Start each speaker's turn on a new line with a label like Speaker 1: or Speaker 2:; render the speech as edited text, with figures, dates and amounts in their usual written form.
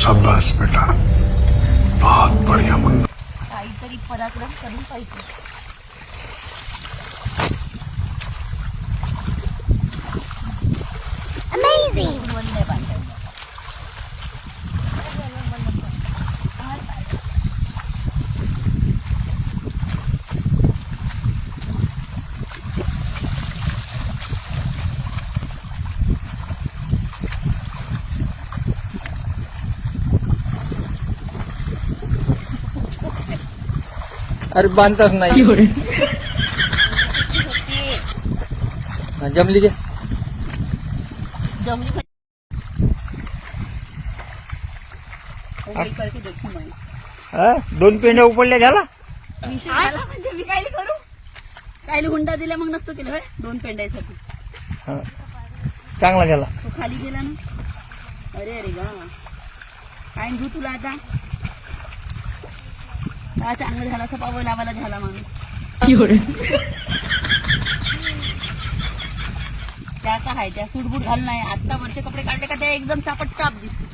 Speaker 1: शाबाश बेटा, बहुत बढ़िया मुन्ना.
Speaker 2: काहीतरी पराक्रम करून पाहिजे. अमेझिंग. वंदे बांधव.
Speaker 3: अरे बांधताच नाही. जमली जे
Speaker 2: जमली करके देखू मैं.
Speaker 3: 2 पेंड्या उपडल्या झाला.
Speaker 2: झाला म्हणजे मी काय करू. काय हुंडा दिला मग नसतो केलं. 2 पेंड्यासाठी
Speaker 3: चांगला झाला.
Speaker 2: तो खाली गेला ना. अरे अरे गा काय घेऊ तुला आता. हा चांगलं झाला. असं पाव लावायला झाला माणूस. त्या काय त्या सूटबूट घालून नाही. आता वरचे कपडे काढले का ते एकदम टापट टाप दिसते.